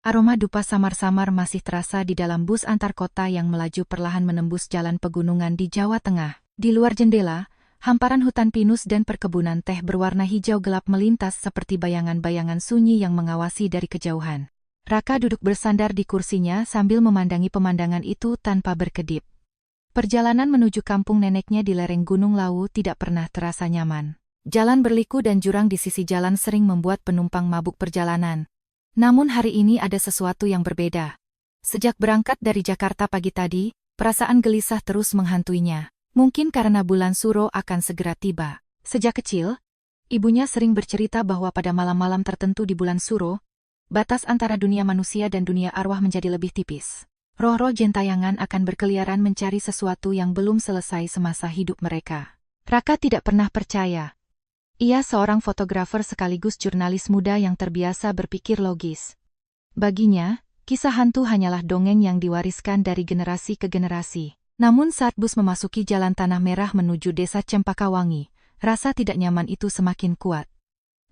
Aroma dupa samar-samar masih terasa di dalam bus antar kota yang melaju perlahan menembus jalan pegunungan di Jawa Tengah. Di luar jendela, hamparan hutan pinus dan perkebunan teh berwarna hijau gelap melintas seperti bayangan-bayangan sunyi yang mengawasi dari kejauhan. Raka duduk bersandar di kursinya sambil memandangi pemandangan itu tanpa berkedip. Perjalanan menuju kampung neneknya di lereng Gunung Lawu tidak pernah terasa nyaman. Jalan berliku dan jurang di sisi jalan sering membuat penumpang mabuk perjalanan. Namun hari ini ada sesuatu yang berbeda. Sejak berangkat dari Jakarta pagi tadi, perasaan gelisah terus menghantuinya. Mungkin karena bulan Suro akan segera tiba. Sejak kecil, ibunya sering bercerita bahwa pada malam-malam tertentu di bulan Suro, batas antara dunia manusia dan dunia arwah menjadi lebih tipis. Roh-roh gentayangan akan berkeliaran mencari sesuatu yang belum selesai semasa hidup mereka. Raka tidak pernah percaya. Ia seorang fotografer sekaligus jurnalis muda yang terbiasa berpikir logis. Baginya, kisah hantu hanyalah dongeng yang diwariskan dari generasi ke generasi. Namun saat bus memasuki jalan tanah merah menuju desa Cempakawangi, rasa tidak nyaman itu semakin kuat.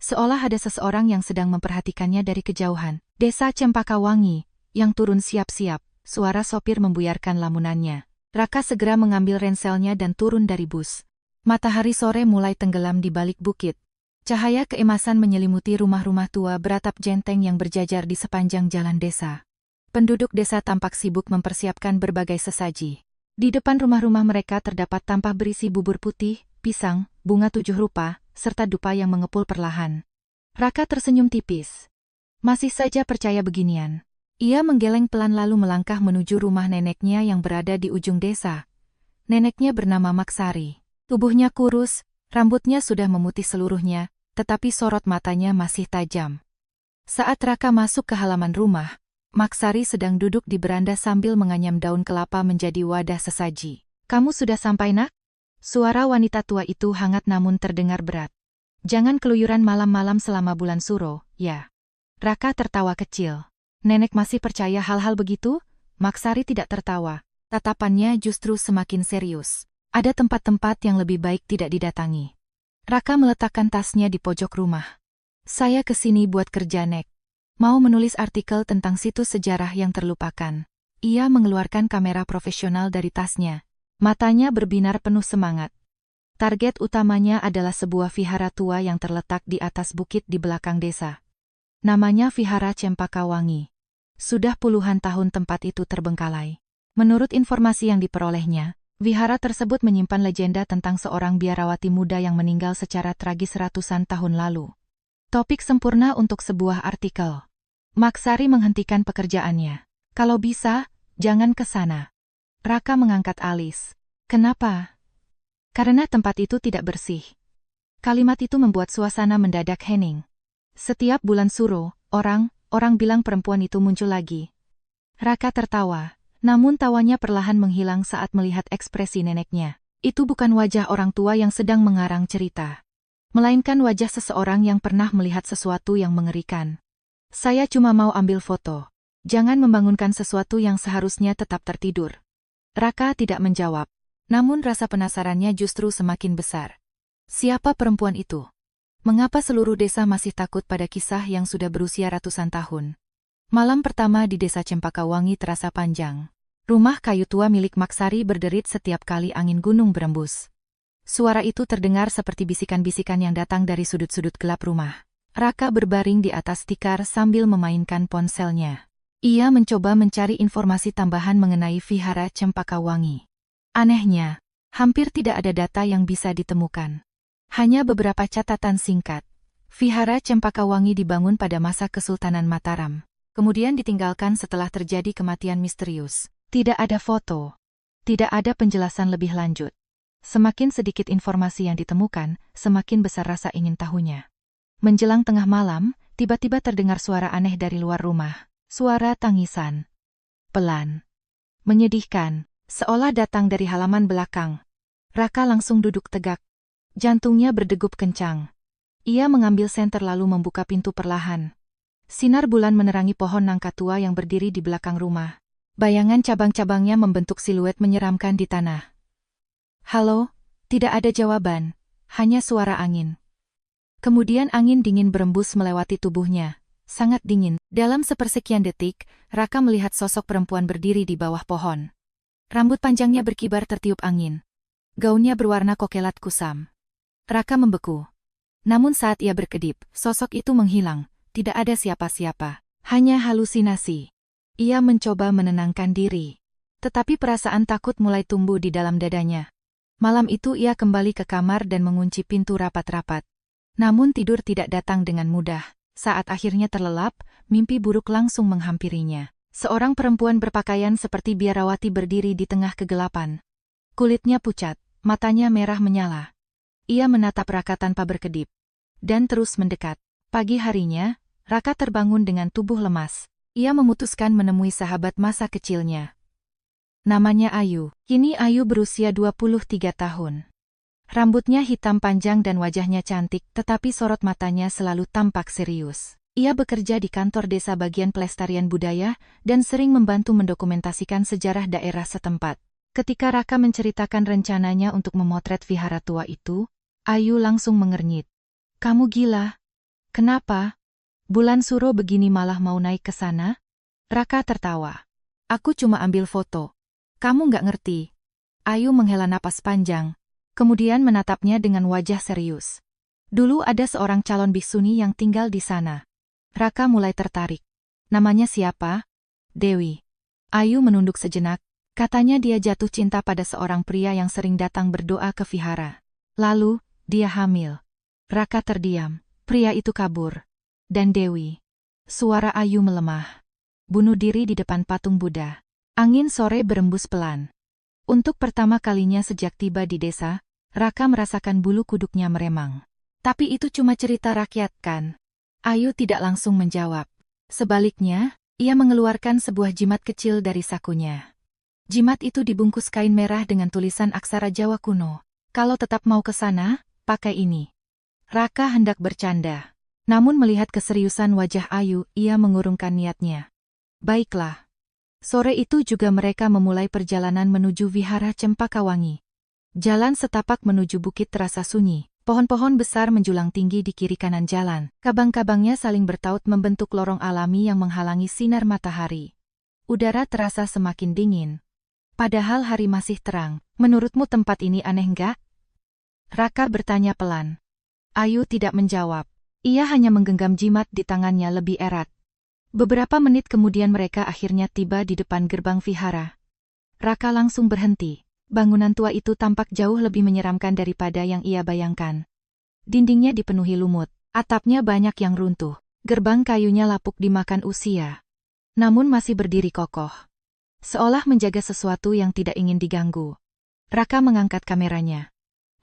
Seolah ada seseorang yang sedang memperhatikannya dari kejauhan. Desa Cempakawangi, yang turun siap-siap, suara sopir membuyarkan lamunannya. Raka segera mengambil renselnya dan turun dari bus. Matahari sore mulai tenggelam di balik bukit. Cahaya keemasan menyelimuti rumah-rumah tua beratap jenteng yang berjajar di sepanjang jalan desa. Penduduk desa tampak sibuk mempersiapkan berbagai sesaji. Di depan rumah-rumah mereka terdapat tampah berisi bubur putih, pisang, bunga 7 rupa, serta dupa yang mengepul perlahan. Raka tersenyum tipis. Masih saja percaya beginian. Ia menggeleng pelan lalu melangkah menuju rumah neneknya yang berada di ujung desa. Neneknya bernama Maksari. Tubuhnya kurus, rambutnya sudah memutih seluruhnya, tetapi sorot matanya masih tajam. Saat Raka masuk ke halaman rumah, Maksari sedang duduk di beranda sambil menganyam daun kelapa menjadi wadah sesaji. "Kamu sudah sampai, Nak?" Suara wanita tua itu hangat namun terdengar berat. "Jangan keluyuran malam-malam selama bulan Suro, ya." Raka tertawa kecil. "Nenek masih percaya hal-hal begitu?" Maksari tidak tertawa. Tatapannya justru semakin serius. "Ada tempat-tempat yang lebih baik tidak didatangi." Raka meletakkan tasnya di pojok rumah. "Saya kesini buat kerja, Nek. Mau menulis artikel tentang situs sejarah yang terlupakan." Ia mengeluarkan kamera profesional dari tasnya. Matanya berbinar penuh semangat. Target utamanya adalah sebuah vihara tua yang terletak di atas bukit di belakang desa. Namanya Vihara Cempakawangi. Sudah puluhan tahun tempat itu terbengkalai. Menurut informasi yang diperolehnya, vihara tersebut menyimpan legenda tentang seorang biarawati muda yang meninggal secara tragis ratusan tahun lalu. Topik sempurna untuk sebuah artikel. Maksari menghentikan pekerjaannya. "Kalau bisa, jangan ke sana." Raka mengangkat alis. "Kenapa?" "Karena tempat itu tidak bersih." Kalimat itu membuat suasana mendadak hening. Setiap bulan Suro, orang bilang perempuan itu muncul lagi. Raka tertawa, namun tawanya perlahan menghilang saat melihat ekspresi neneknya. Itu bukan wajah orang tua yang sedang mengarang cerita, melainkan wajah seseorang yang pernah melihat sesuatu yang mengerikan. "Saya cuma mau ambil foto. Jangan membangunkan sesuatu yang seharusnya tetap tertidur." Raka tidak menjawab, namun rasa penasarannya justru semakin besar. Siapa perempuan itu? Mengapa seluruh desa masih takut pada kisah yang sudah berusia ratusan tahun? Malam pertama di desa Cempakawangi terasa panjang. Rumah kayu tua milik Maksari berderit setiap kali angin gunung berembus. Suara itu terdengar seperti bisikan-bisikan yang datang dari sudut-sudut gelap rumah. Raka berbaring di atas tikar sambil memainkan ponselnya. Ia mencoba mencari informasi tambahan mengenai Vihara Cempakawangi. Anehnya, hampir tidak ada data yang bisa ditemukan. Hanya beberapa catatan singkat. Vihara Cempakawangi dibangun pada masa Kesultanan Mataram, kemudian ditinggalkan setelah terjadi kematian misterius. Tidak ada foto. Tidak ada penjelasan lebih lanjut. Semakin sedikit informasi yang ditemukan, semakin besar rasa ingin tahunya. Menjelang tengah malam, tiba-tiba terdengar suara aneh dari luar rumah. Suara tangisan. Pelan. Menyedihkan, seolah datang dari halaman belakang. Raka langsung duduk tegak. Jantungnya berdegup kencang. Ia mengambil senter lalu membuka pintu perlahan. Sinar bulan menerangi pohon nangka tua yang berdiri di belakang rumah. Bayangan cabang-cabangnya membentuk siluet menyeramkan di tanah. "Halo?" Tidak ada jawaban, hanya suara angin. Kemudian angin dingin berembus melewati tubuhnya. sangat dingin. Dalam sepersekian detik, Raka melihat sosok perempuan berdiri di bawah pohon. Rambut panjangnya berkibar tertiup angin. Gaunnya berwarna kokelat kusam. Raka membeku. Namun saat ia berkedip, sosok itu menghilang. Tidak ada siapa-siapa. Hanya halusinasi. Ia mencoba menenangkan diri. Tetapi perasaan takut mulai tumbuh di dalam dadanya. Malam itu ia kembali ke kamar dan mengunci pintu rapat-rapat. Namun tidur tidak datang dengan mudah. Saat akhirnya terlelap, mimpi buruk langsung menghampirinya. Seorang perempuan berpakaian seperti biarawati berdiri di tengah kegelapan. Kulitnya pucat, matanya merah menyala. Ia menatap Raka tanpa berkedip. Dan terus mendekat. Pagi harinya, Raka terbangun dengan tubuh lemas. Ia memutuskan menemui sahabat masa kecilnya. Namanya Ayu. Kini Ayu berusia 23 tahun. Rambutnya hitam panjang dan wajahnya cantik, tetapi sorot matanya selalu tampak serius. Ia bekerja di kantor desa bagian pelestarian budaya dan sering membantu mendokumentasikan sejarah daerah setempat. Ketika Raka menceritakan rencananya untuk memotret vihara tua itu, Ayu langsung mengernyit. "Kamu gila? Kenapa? Bulan Suro begini malah mau naik ke sana?" Raka tertawa. "Aku cuma ambil foto. Kamu nggak ngerti." Ayu menghela napas panjang, kemudian menatapnya dengan wajah serius. "Dulu ada seorang calon biksuni yang tinggal di sana." Raka mulai tertarik. "Namanya siapa?" "Dewi." Ayu menunduk sejenak. Katanya dia jatuh cinta pada seorang pria yang sering datang berdoa ke vihara. Lalu, dia hamil. Raka terdiam. Pria itu kabur. Dan Dewi. Suara Ayu melemah. Bunuh diri di depan patung Buddha. Angin sore berembus pelan. Untuk pertama kalinya sejak tiba di desa, Raka merasakan bulu kuduknya meremang. Tapi itu cuma cerita rakyat kan? Ayu tidak langsung menjawab. Sebaliknya, ia mengeluarkan sebuah jimat kecil dari sakunya. Jimat itu dibungkus kain merah dengan tulisan aksara Jawa kuno. "Kalau tetap mau ke sana, pakai ini." Raka hendak bercanda. Namun melihat keseriusan wajah Ayu, ia mengurungkan niatnya. "Baiklah." Sore itu juga mereka memulai perjalanan menuju Vihara Cempakawangi. Jalan setapak menuju bukit terasa sunyi. Pohon-pohon besar menjulang tinggi di kiri kanan jalan. Kabang-kabangnya saling bertaut membentuk lorong alami yang menghalangi sinar matahari. Udara terasa semakin dingin. Padahal hari masih terang. "Menurutmu tempat ini aneh nggak?" Raka bertanya pelan. Ayu tidak menjawab. Ia hanya menggenggam jimat di tangannya lebih erat. Beberapa menit kemudian mereka akhirnya tiba di depan gerbang vihara. Raka langsung berhenti. Bangunan tua itu tampak jauh lebih menyeramkan daripada yang ia bayangkan. Dindingnya dipenuhi lumut, atapnya banyak yang runtuh. Gerbang kayunya lapuk dimakan usia. Namun masih berdiri kokoh. Seolah menjaga sesuatu yang tidak ingin diganggu. Raka mengangkat kameranya.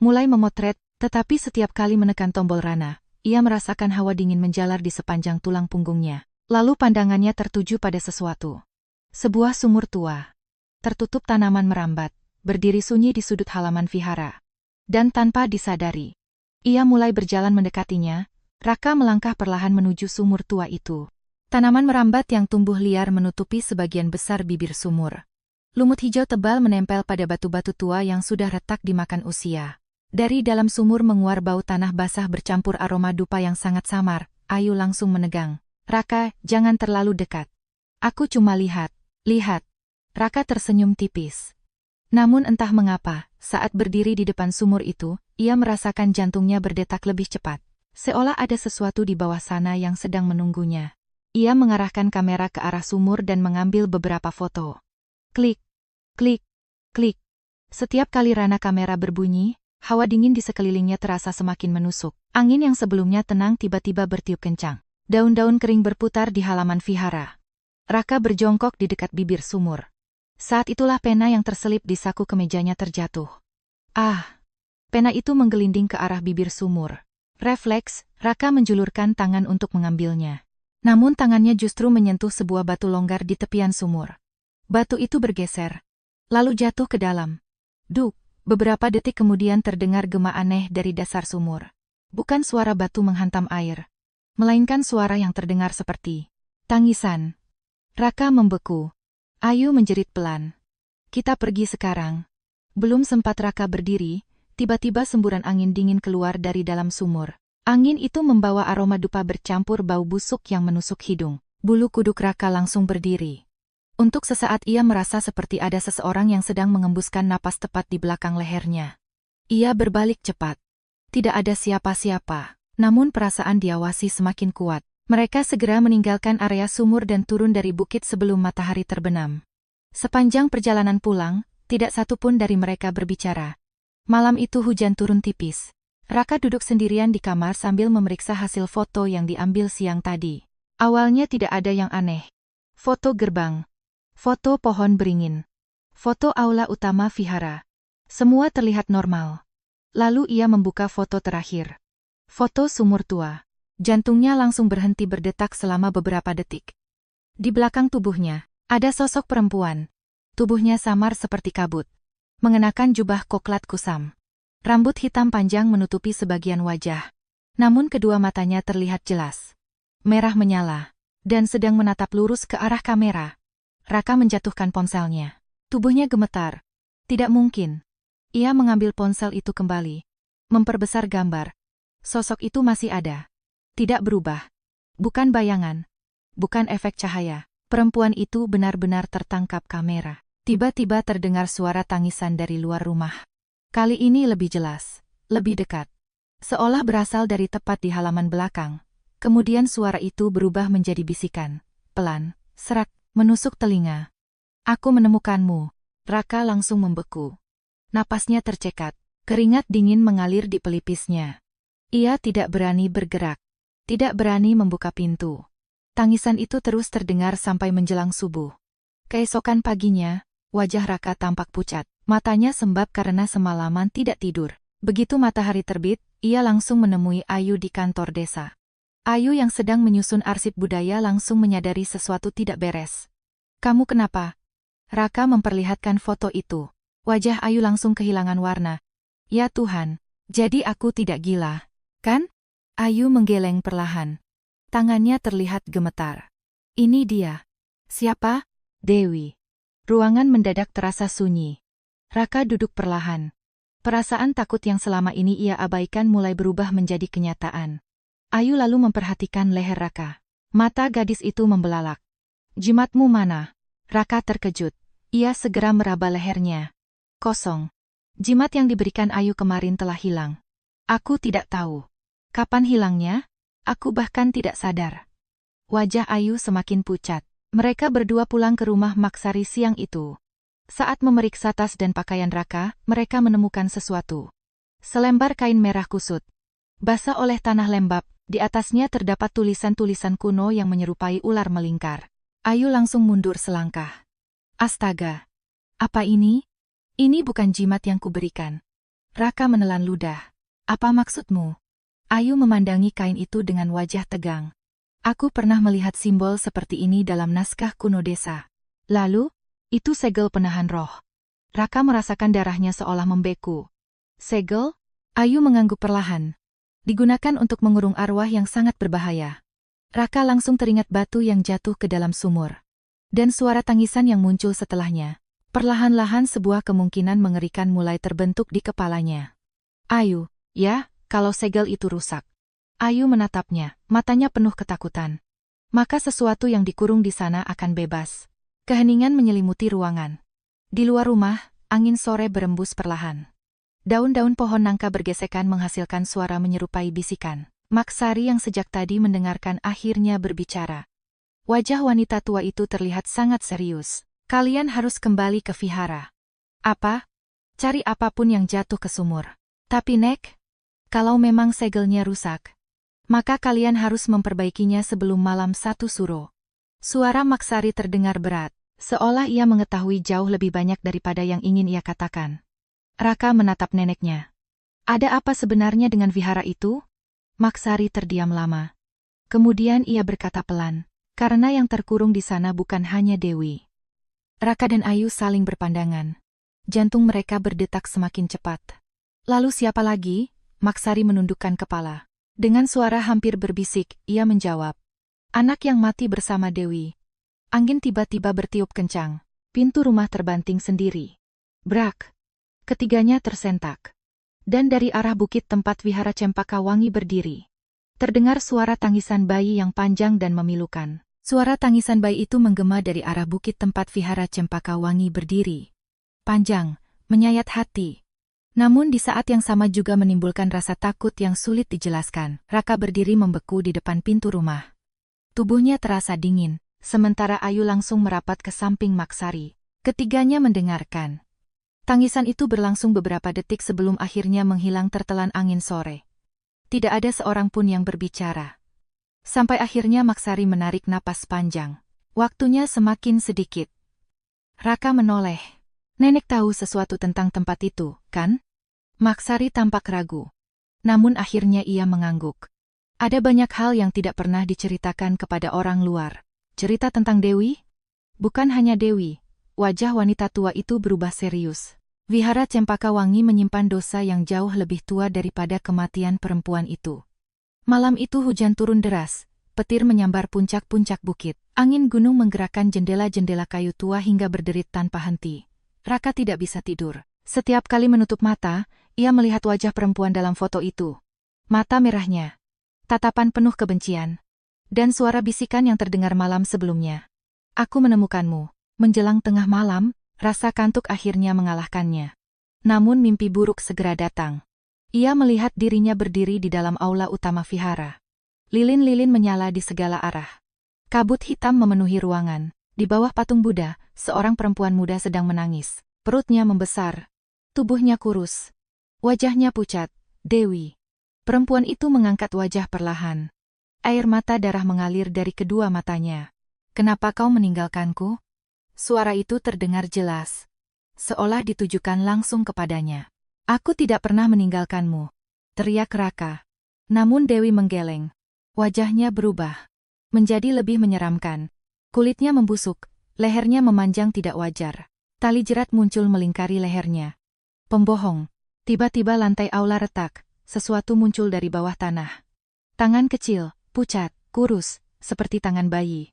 Mulai memotret, tetapi setiap kali menekan tombol rana, ia merasakan hawa dingin menjalar di sepanjang tulang punggungnya. Lalu pandangannya tertuju pada sesuatu. Sebuah sumur tua. Tertutup tanaman merambat. Berdiri sunyi di sudut halaman vihara. Dan tanpa disadari, ia mulai berjalan mendekatinya. Raka melangkah perlahan menuju sumur tua itu. Tanaman merambat yang tumbuh liar menutupi sebagian besar bibir sumur. Lumut hijau tebal menempel pada batu-batu tua yang sudah retak dimakan usia. Dari dalam sumur menguar bau tanah basah bercampur aroma dupa yang sangat samar. Ayu langsung menegang. "Raka, jangan terlalu dekat. Aku cuma lihat." "Lihat." Raka tersenyum tipis. Namun entah mengapa, saat berdiri di depan sumur itu, ia merasakan jantungnya berdetak lebih cepat. Seolah ada sesuatu di bawah sana yang sedang menunggunya. Ia mengarahkan kamera ke arah sumur dan mengambil beberapa foto. Klik, klik, klik. Setiap kali rana kamera berbunyi, hawa dingin di sekelilingnya terasa semakin menusuk. Angin yang sebelumnya tenang tiba-tiba bertiup kencang. Daun-daun kering berputar di halaman vihara. Raka berjongkok di dekat bibir sumur. Saat itulah pena yang terselip di saku kemejanya terjatuh. Ah! Pena itu menggelinding ke arah bibir sumur. Refleks, Raka menjulurkan tangan untuk mengambilnya. Namun tangannya justru menyentuh sebuah batu longgar di tepian sumur. Batu itu bergeser, lalu jatuh ke dalam. Duk! Beberapa detik kemudian terdengar gema aneh dari dasar sumur. Bukan suara batu menghantam air, melainkan suara yang terdengar seperti tangisan. Raka membeku. Ayu menjerit pelan. "Kita pergi sekarang." Belum sempat Raka berdiri, tiba-tiba semburan angin dingin keluar dari dalam sumur. Angin itu membawa aroma dupa bercampur bau busuk yang menusuk hidung. Bulu kuduk Raka langsung berdiri. Untuk sesaat ia merasa seperti ada seseorang yang sedang mengembuskan napas tepat di belakang lehernya. Ia berbalik cepat. Tidak ada siapa-siapa, namun perasaan diawasi semakin kuat. Mereka segera meninggalkan area sumur dan turun dari bukit sebelum matahari terbenam. Sepanjang perjalanan pulang, tidak satu pun dari mereka berbicara. Malam itu hujan turun tipis. Raka duduk sendirian di kamar sambil memeriksa hasil foto yang diambil siang tadi. Awalnya tidak ada yang aneh. Foto gerbang, foto pohon beringin, foto aula utama vihara. Semua terlihat normal. Lalu ia membuka foto terakhir. Foto sumur tua. Jantungnya langsung berhenti berdetak selama beberapa detik. Di belakang tubuhnya, ada sosok perempuan. Tubuhnya samar seperti kabut. Mengenakan jubah koklat kusam. Rambut hitam panjang menutupi sebagian wajah. Namun kedua matanya terlihat jelas. Merah menyala. Dan sedang menatap lurus ke arah kamera. Raka menjatuhkan ponselnya. Tubuhnya gemetar. Tidak mungkin. Ia mengambil ponsel itu kembali. Memperbesar gambar. Sosok itu masih ada. Tidak berubah. Bukan bayangan. Bukan efek cahaya. Perempuan itu benar-benar tertangkap kamera. Tiba-tiba terdengar suara tangisan dari luar rumah. Kali ini lebih jelas, lebih dekat. Seolah berasal dari tepat di halaman belakang. Kemudian suara itu berubah menjadi bisikan. Pelan, serak, menusuk telinga. Aku menemukanmu. Raka langsung membeku. Napasnya tercekat. Keringat dingin mengalir di pelipisnya. Ia tidak berani bergerak. Tidak berani membuka pintu. Tangisan itu terus terdengar sampai menjelang subuh. Keesokan paginya, wajah Raka tampak pucat. Matanya sembab karena semalaman tidak tidur. Begitu matahari terbit, ia langsung menemui Ayu di kantor desa. Ayu yang sedang menyusun arsip budaya langsung menyadari sesuatu tidak beres. Kamu kenapa? Raka memperlihatkan foto itu. Wajah Ayu langsung kehilangan warna. Ya Tuhan, jadi aku tidak gila, kan? Ayu menggeleng perlahan. Tangannya terlihat gemetar. Ini dia. Siapa? Dewi. Ruangan mendadak terasa sunyi. Raka duduk perlahan. Perasaan takut yang selama ini ia abaikan mulai berubah menjadi kenyataan. Ayu lalu memperhatikan leher Raka. Mata gadis itu membelalak. Jimatmu mana? Raka terkejut. Ia segera meraba lehernya. Kosong. Jimat yang diberikan Ayu kemarin telah hilang. Aku tidak tahu. Kapan hilangnya? Aku bahkan tidak sadar. Wajah Ayu semakin pucat. Mereka berdua pulang ke rumah Maksari siang itu. Saat memeriksa tas dan pakaian Raka, mereka menemukan sesuatu. Selembar kain merah kusut. Basah oleh tanah lembab, di atasnya terdapat tulisan-tulisan kuno yang menyerupai ular melingkar. Ayu langsung mundur selangkah. Astaga! Apa ini? Ini bukan jimat yang kuberikan. Raka menelan ludah. Apa maksudmu? Ayu memandangi kain itu dengan wajah tegang. Aku pernah melihat simbol seperti ini dalam naskah kuno desa. Lalu? Itu segel penahan roh. Raka merasakan darahnya seolah membeku. Segel? Ayu mengangguk perlahan. Digunakan untuk mengurung arwah yang sangat berbahaya. Raka langsung teringat batu yang jatuh ke dalam sumur. Dan suara tangisan yang muncul setelahnya. Perlahan-lahan sebuah kemungkinan mengerikan mulai terbentuk di kepalanya. Ayu, ya, kalau segel itu rusak. Ayu menatapnya, matanya penuh ketakutan. Maka sesuatu yang dikurung di sana akan bebas. Keheningan menyelimuti ruangan. Di luar rumah, angin sore berembus perlahan. Daun-daun pohon nangka bergesekan menghasilkan suara menyerupai bisikan. Maksari yang sejak tadi mendengarkan akhirnya berbicara. Wajah wanita tua itu terlihat sangat serius. Kalian harus kembali ke vihara. Apa? Cari apapun yang jatuh ke sumur. Tapi Nek, kalau memang segelnya rusak, maka kalian harus memperbaikinya sebelum malam 1 suro. Suara Maksari terdengar berat, seolah ia mengetahui jauh lebih banyak daripada yang ingin ia katakan. Raka menatap neneknya. Ada apa sebenarnya dengan vihara itu? Maksari terdiam lama. Kemudian ia berkata pelan, karena yang terkurung di sana bukan hanya Dewi. Raka dan Ayu saling berpandangan. Jantung mereka berdetak semakin cepat. Lalu siapa lagi? Maksari menundukkan kepala. Dengan suara hampir berbisik, ia menjawab. Anak yang mati bersama Dewi. Angin tiba-tiba bertiup kencang. Pintu rumah terbanting sendiri. Brak. Ketiganya tersentak. Dan dari arah bukit tempat Vihara Cempaka Wangi berdiri, Terdengar suara tangisan bayi yang panjang dan memilukan. Suara tangisan bayi itu menggema dari arah bukit tempat vihara Cempaka Wangi berdiri. Panjang, menyayat hati. Namun di saat yang sama juga menimbulkan rasa takut yang sulit dijelaskan. Raka berdiri membeku di depan pintu rumah. Tubuhnya terasa dingin, sementara Ayu langsung merapat ke samping Maksari. Ketiganya mendengarkan. Tangisan itu berlangsung beberapa detik sebelum akhirnya menghilang tertelan angin sore. Tidak ada seorang pun yang berbicara. Sampai akhirnya Maksari menarik napas panjang. Waktunya semakin sedikit. Raka menoleh. Nenek tahu sesuatu tentang tempat itu, kan? Maksari tampak ragu. Namun akhirnya ia mengangguk. Ada banyak hal yang tidak pernah diceritakan kepada orang luar. Cerita tentang Dewi? Bukan hanya Dewi. Wajah wanita tua itu berubah serius. Vihara Cempaka Wangi menyimpan dosa yang jauh lebih tua daripada kematian perempuan itu. Malam itu hujan turun deras, petir menyambar puncak-puncak bukit. Angin gunung menggerakkan jendela-jendela kayu tua hingga berderit tanpa henti. Raka tidak bisa tidur. Setiap kali menutup mata, ia melihat wajah perempuan dalam foto itu. Mata merahnya, tatapan penuh kebencian, dan suara bisikan yang terdengar malam sebelumnya. Aku menemukanmu. Menjelang tengah malam, rasa kantuk akhirnya mengalahkannya. Namun mimpi buruk segera datang. Ia melihat dirinya berdiri di dalam aula utama vihara. Lilin-lilin menyala di segala arah. Kabut hitam memenuhi ruangan. Di bawah patung Buddha, seorang perempuan muda sedang menangis. Perutnya membesar. Tubuhnya kurus. Wajahnya pucat. Dewi. Perempuan itu mengangkat wajah perlahan. Air mata darah mengalir dari kedua matanya. Kenapa kau meninggalkanku? Suara itu terdengar jelas. Seolah ditujukan langsung kepadanya. Aku tidak pernah meninggalkanmu. Teriak Raka. Namun Dewi menggeleng. Wajahnya berubah. Menjadi lebih menyeramkan. Kulitnya membusuk. Lehernya memanjang tidak wajar. Tali jerat muncul melingkari lehernya. Pembohong. Tiba-tiba lantai aula retak. Sesuatu muncul dari bawah tanah. Tangan kecil, pucat, kurus, seperti tangan bayi.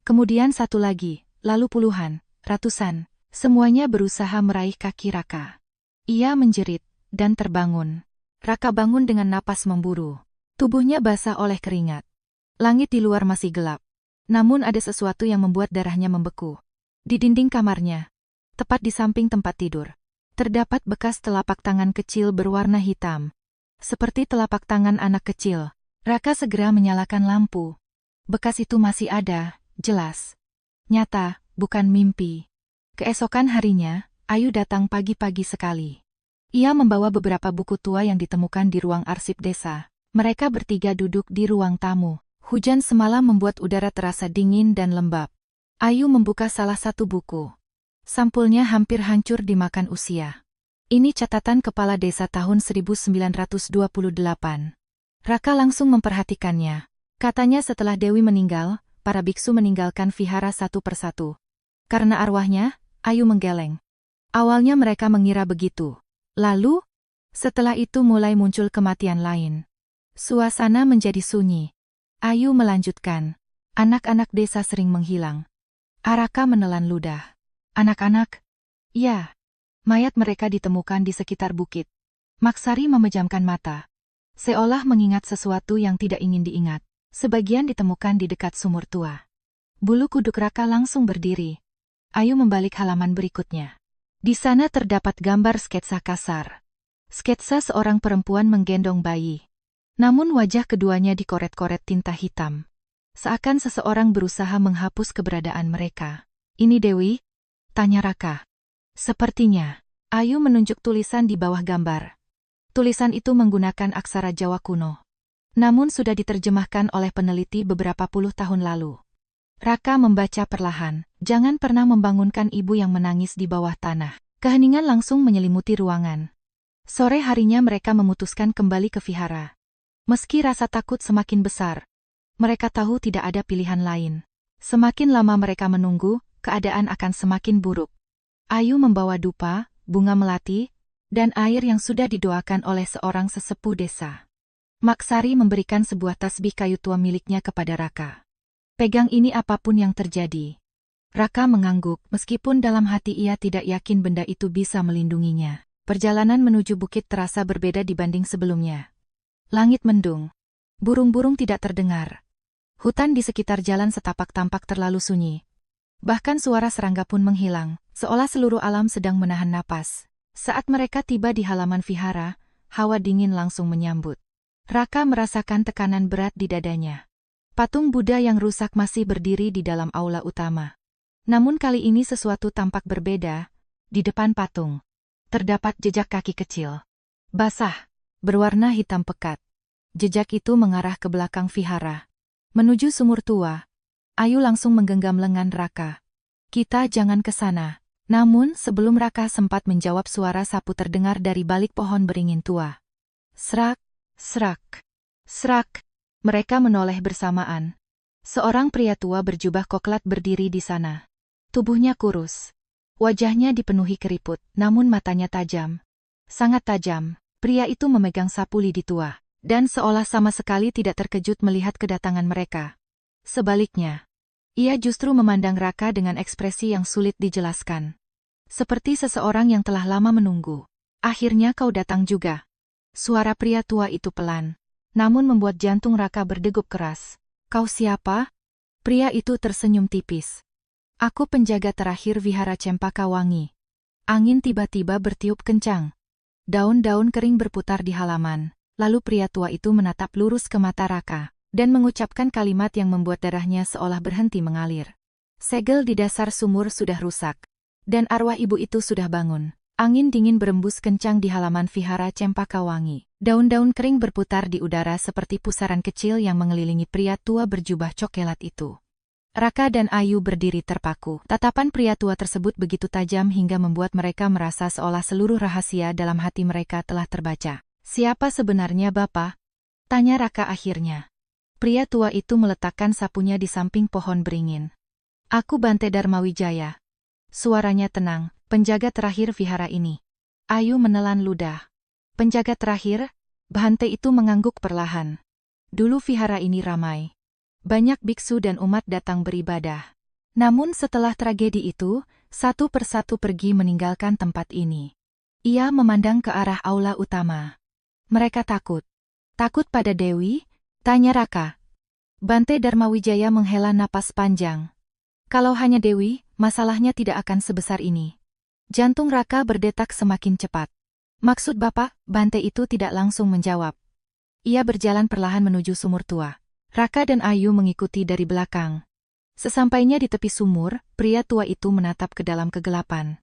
Kemudian satu lagi. Lalu puluhan, ratusan, semuanya berusaha meraih kaki Raka. Ia menjerit, dan terbangun. Raka bangun dengan napas memburu. Tubuhnya basah oleh keringat. Langit di luar masih gelap. Namun ada sesuatu yang membuat darahnya membeku. Di dinding kamarnya, tepat di samping tempat tidur, terdapat bekas telapak tangan kecil berwarna hitam. Seperti telapak tangan anak kecil. Raka segera menyalakan lampu. Bekas itu masih ada, jelas. Nyata, bukan mimpi. Keesokan harinya, Ayu datang pagi-pagi sekali. Ia membawa beberapa buku tua yang ditemukan di ruang arsip desa. Mereka bertiga duduk di ruang tamu. Hujan semalam membuat udara terasa dingin dan lembab. Ayu membuka salah satu buku. Sampulnya hampir hancur dimakan usia. Ini catatan kepala desa tahun 1928. Raka langsung memperhatikannya. Katanya setelah Dewi meninggal, para biksu meninggalkan vihara satu persatu. Karena arwahnya, Ayu menggeleng. Awalnya mereka mengira begitu. Lalu, setelah itu mulai muncul kematian lain. Suasana menjadi sunyi. Ayu melanjutkan. Anak-anak desa sering menghilang. Raka menelan ludah. Anak-anak? Ya. Mayat mereka ditemukan di sekitar bukit. Maksari memejamkan mata. Seolah mengingat sesuatu yang tidak ingin diingat. Sebagian ditemukan di dekat sumur tua. Bulu kuduk Raka langsung berdiri. Ayu membalik halaman berikutnya. Di sana terdapat gambar sketsa kasar. Sketsa seorang perempuan menggendong bayi. Namun wajah keduanya dikoret-koret tinta hitam. Seakan seseorang berusaha menghapus keberadaan mereka. Ini Dewi? Tanya Raka. Sepertinya. Ayu menunjuk tulisan di bawah gambar. Tulisan itu menggunakan aksara Jawa kuno. Namun sudah diterjemahkan oleh peneliti beberapa puluh tahun lalu. Raka membaca perlahan. Jangan pernah membangunkan ibu yang menangis di bawah tanah. Keheningan langsung menyelimuti ruangan. Sore harinya mereka memutuskan kembali ke vihara. Meski rasa takut semakin besar, mereka tahu tidak ada pilihan lain. Semakin lama mereka menunggu, keadaan akan semakin buruk. Ayu membawa dupa, bunga melati, dan air yang sudah didoakan oleh seorang sesepuh desa. Maksari memberikan sebuah tasbih kayu tua miliknya kepada Raka. Pegang ini apapun yang terjadi. Raka mengangguk, meskipun dalam hati ia tidak yakin benda itu bisa melindunginya. Perjalanan menuju bukit terasa berbeda dibanding sebelumnya. Langit mendung. Burung-burung tidak terdengar. Hutan di sekitar jalan setapak tampak terlalu sunyi. Bahkan suara serangga pun menghilang, seolah seluruh alam sedang menahan napas. Saat mereka tiba di halaman vihara, hawa dingin langsung menyambut. Raka merasakan tekanan berat di dadanya. Patung Buddha yang rusak masih berdiri di dalam aula utama. Namun kali ini sesuatu tampak berbeda. Di depan patung terdapat jejak kaki kecil. Basah, berwarna hitam pekat. Jejak itu mengarah ke belakang vihara. Menuju sumur tua. Ayu langsung menggenggam lengan Raka. Kita jangan ke sana. Namun sebelum Raka sempat menjawab, suara sapu terdengar dari balik pohon beringin tua. Serak, serak, serak. Mereka menoleh bersamaan. Seorang pria tua berjubah koklat berdiri di sana. Tubuhnya kurus. Wajahnya dipenuhi keriput, namun matanya tajam. Sangat tajam. Pria itu memegang sapu lidi tua. Dan seolah sama sekali tidak terkejut melihat kedatangan mereka. Sebaliknya, ia justru memandang Raka dengan ekspresi yang sulit dijelaskan. Seperti seseorang yang telah lama menunggu. Akhirnya kau datang juga. Suara pria tua itu pelan, namun membuat jantung Raka berdegup keras. Kau siapa? Pria itu tersenyum tipis. Aku penjaga terakhir Vihara Cempaka Wangi. Angin tiba-tiba bertiup kencang. Daun-daun kering berputar di halaman. Lalu pria tua itu menatap lurus ke mata Raka, dan mengucapkan kalimat yang membuat darahnya seolah berhenti mengalir. Segel di dasar sumur sudah rusak, dan arwah ibu itu sudah bangun. Angin dingin berembus kencang di halaman Vihara Cempaka Wangi. Daun-daun kering berputar di udara seperti pusaran kecil yang mengelilingi pria tua berjubah cokelat itu. Raka dan Ayu berdiri terpaku. Tatapan pria tua tersebut begitu tajam hingga membuat mereka merasa seolah seluruh rahasia dalam hati mereka telah terbaca. Siapa sebenarnya Bapak? Tanya Raka akhirnya. Pria tua itu meletakkan sapunya di samping pohon beringin. Aku Bante Darmawijaya. Suaranya tenang, penjaga terakhir vihara ini. Ayu menelan ludah. Penjaga terakhir? Bante itu mengangguk perlahan. Dulu vihara ini ramai. Banyak biksu dan umat datang beribadah. Namun setelah tragedi itu, satu persatu pergi meninggalkan tempat ini. Ia memandang ke arah aula utama. Mereka takut. Takut pada Dewi? Tanya Raka. Bante Darmawijaya menghela napas panjang. Kalau hanya Dewi, masalahnya tidak akan sebesar ini. Jantung Raka berdetak semakin cepat. Maksud Bapak? Bante itu tidak langsung menjawab. Ia berjalan perlahan menuju sumur tua. Raka dan Ayu mengikuti dari belakang. Sesampainya di tepi sumur, pria tua itu menatap ke dalam kegelapan.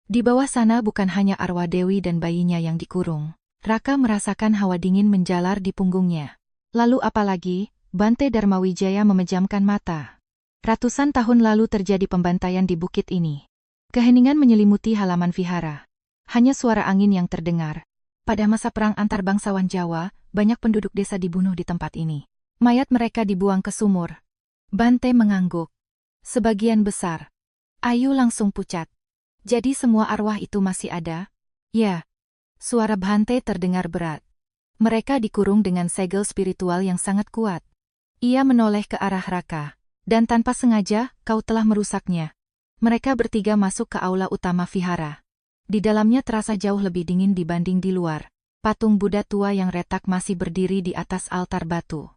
Di bawah sana bukan hanya arwah Dewi dan bayinya yang dikurung. Raka merasakan hawa dingin menjalar di punggungnya. Lalu apalagi, Bante Darmawijaya memejamkan mata. Ratusan tahun lalu terjadi pembantaian di bukit ini. Keheningan menyelimuti halaman vihara. Hanya suara angin yang terdengar. Pada masa perang antar bangsawan Jawa, banyak penduduk desa dibunuh di tempat ini. Mayat mereka dibuang ke sumur. Bante mengangguk. Sebagian besar. Ayu langsung pucat. Jadi semua arwah itu masih ada? Ya. Suara Bante terdengar berat. Mereka dikurung dengan segel spiritual yang sangat kuat. Ia menoleh ke arah Raka. Dan tanpa sengaja, kau telah merusaknya. Mereka bertiga masuk ke aula utama vihara. Di dalamnya terasa jauh lebih dingin dibanding di luar. Patung Buddha tua yang retak masih berdiri di atas altar batu.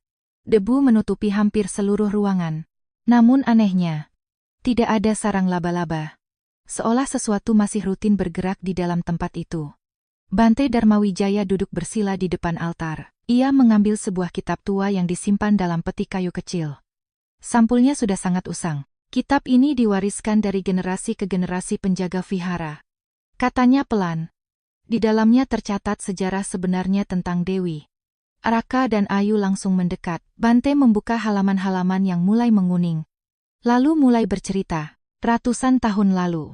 Debu menutupi hampir seluruh ruangan. Namun anehnya, tidak ada sarang laba-laba. Seolah sesuatu masih rutin bergerak di dalam tempat itu. Bante Darmawijaya duduk bersila di depan altar. Ia mengambil sebuah kitab tua yang disimpan dalam peti kayu kecil. Sampulnya sudah sangat usang. Kitab ini diwariskan dari generasi ke generasi penjaga vihara. Katanya pelan. Di dalamnya tercatat sejarah sebenarnya tentang Dewi. Raka dan Ayu langsung mendekat. Bante membuka halaman-halaman yang mulai menguning. Lalu mulai bercerita. Ratusan tahun lalu,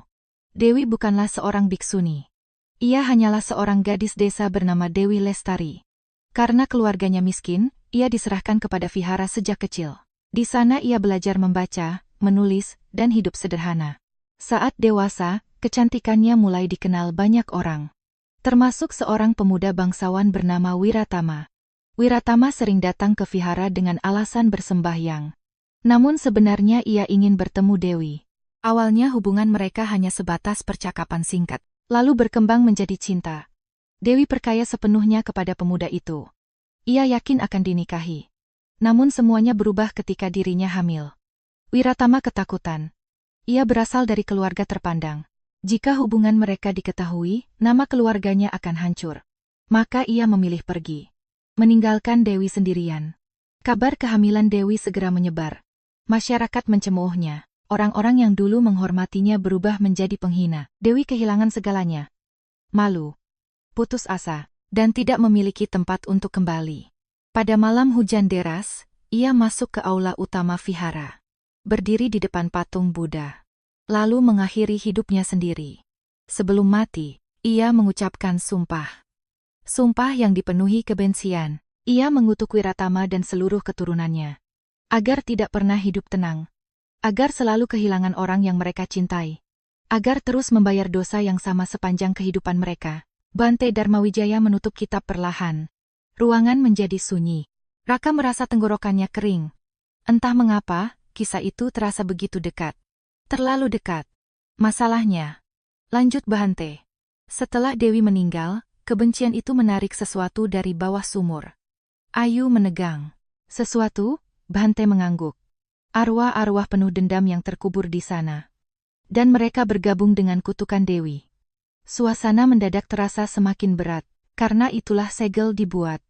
Dewi bukanlah seorang biksuni. Ia hanyalah seorang gadis desa bernama Dewi Lestari. Karena keluarganya miskin, ia diserahkan kepada vihara sejak kecil. Di sana ia belajar membaca, menulis, dan hidup sederhana. Saat dewasa, kecantikannya mulai dikenal banyak orang. Termasuk seorang pemuda bangsawan bernama Wiratama. Wiratama sering datang ke vihara dengan alasan bersembahyang. Namun sebenarnya ia ingin bertemu Dewi. Awalnya hubungan mereka hanya sebatas percakapan singkat. Lalu berkembang menjadi cinta. Dewi percaya sepenuhnya kepada pemuda itu. Ia yakin akan dinikahi. Namun semuanya berubah ketika dirinya hamil. Wiratama ketakutan. Ia berasal dari keluarga terpandang. Jika hubungan mereka diketahui, nama keluarganya akan hancur. Maka ia memilih pergi. Meninggalkan Dewi sendirian. Kabar kehamilan Dewi segera menyebar. Masyarakat mencemoohnya. Orang-orang yang dulu menghormatinya berubah menjadi penghina. Dewi kehilangan segalanya. Malu, putus asa, dan tidak memiliki tempat untuk kembali. Pada malam hujan deras, ia masuk ke aula utama vihara. Berdiri di depan patung Buddha. Lalu mengakhiri hidupnya sendiri. Sebelum mati, ia mengucapkan sumpah. Sumpah yang dipenuhi kebencian. Ia mengutuk Wiratama dan seluruh keturunannya. Agar tidak pernah hidup tenang. Agar selalu kehilangan orang yang mereka cintai. Agar terus membayar dosa yang sama sepanjang kehidupan mereka. Bante Dharmawijaya menutup kitab perlahan. Ruangan menjadi sunyi. Raka merasa tenggorokannya kering. Entah mengapa, kisah itu terasa begitu dekat. Terlalu dekat. Masalahnya, lanjut Bante. Setelah Dewi meninggal, kebencian itu menarik sesuatu dari bawah sumur. Ayu menegang. Sesuatu? Bante mengangguk. Arwah-arwah penuh dendam yang terkubur di sana. Dan mereka bergabung dengan kutukan Dewi. Suasana mendadak terasa semakin berat, karena itulah segel dibuat.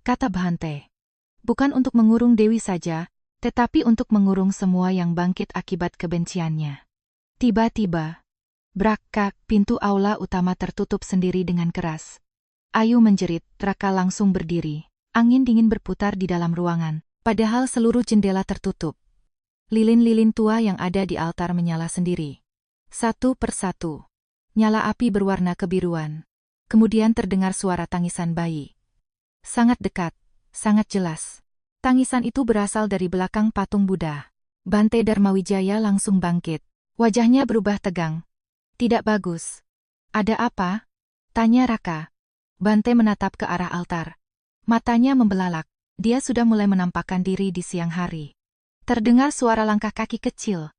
Kata Bante. Bukan untuk mengurung Dewi saja, tetapi untuk mengurung semua yang bangkit akibat kebenciannya. Tiba-tiba, brak, pintu aula utama tertutup sendiri dengan keras. Ayu menjerit, Raka langsung berdiri. Angin dingin berputar di dalam ruangan, padahal seluruh jendela tertutup. Lilin-lilin tua yang ada di altar menyala sendiri. Satu persatu. Nyala api berwarna kebiruan. Kemudian terdengar suara tangisan bayi. Sangat dekat, sangat jelas. Tangisan itu berasal dari belakang patung Buddha. Bante Dharmawijaya langsung bangkit. Wajahnya berubah tegang. Tidak bagus. Ada apa? Tanya Raka. Bante menatap ke arah altar. Matanya membelalak. Dia sudah mulai menampakkan diri di siang hari. Terdengar suara langkah kaki kecil.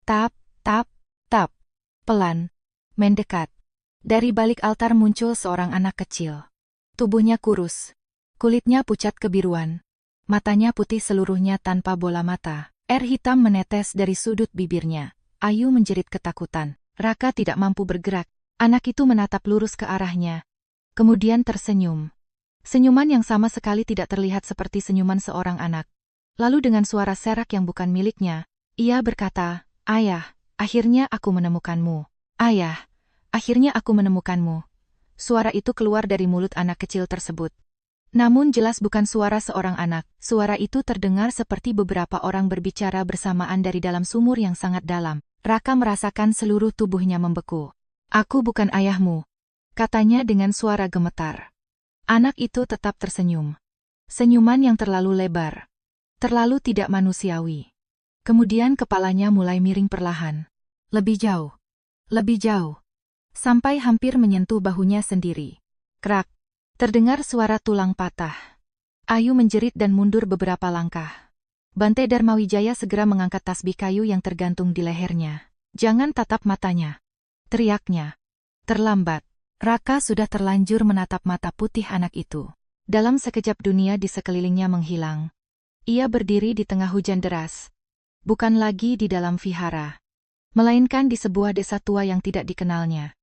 Tap, tap, tap. Pelan. Mendekat. Dari balik altar muncul seorang anak kecil. Tubuhnya kurus. Kulitnya pucat kebiruan. Matanya putih seluruhnya tanpa bola mata. Air hitam menetes dari sudut bibirnya. Ayu menjerit ketakutan. Raka tidak mampu bergerak. Anak itu menatap lurus ke arahnya. Kemudian tersenyum. Senyuman yang sama sekali tidak terlihat seperti senyuman seorang anak. Lalu dengan suara serak yang bukan miliknya, ia berkata, Ayah, akhirnya aku menemukanmu. Ayah, akhirnya aku menemukanmu. Suara itu keluar dari mulut anak kecil tersebut. Namun jelas bukan suara seorang anak. Suara itu terdengar seperti beberapa orang berbicara bersamaan dari dalam sumur yang sangat dalam. Raka merasakan seluruh tubuhnya membeku. Aku bukan ayahmu, katanya dengan suara gemetar. Anak itu tetap tersenyum. Senyuman yang terlalu lebar. Terlalu tidak manusiawi. Kemudian kepalanya mulai miring perlahan. Lebih jauh. Lebih jauh. Sampai hampir menyentuh bahunya sendiri. Krak. Terdengar suara tulang patah. Ayu menjerit dan mundur beberapa langkah. Bante Dharmawijaya segera mengangkat tasbih kayu yang tergantung di lehernya. Jangan tatap matanya. Teriaknya. Terlambat. Raka sudah terlanjur menatap mata putih anak itu. Dalam sekejap dunia di sekelilingnya menghilang. Ia berdiri di tengah hujan deras. Bukan lagi di dalam vihara. Melainkan di sebuah desa tua yang tidak dikenalnya.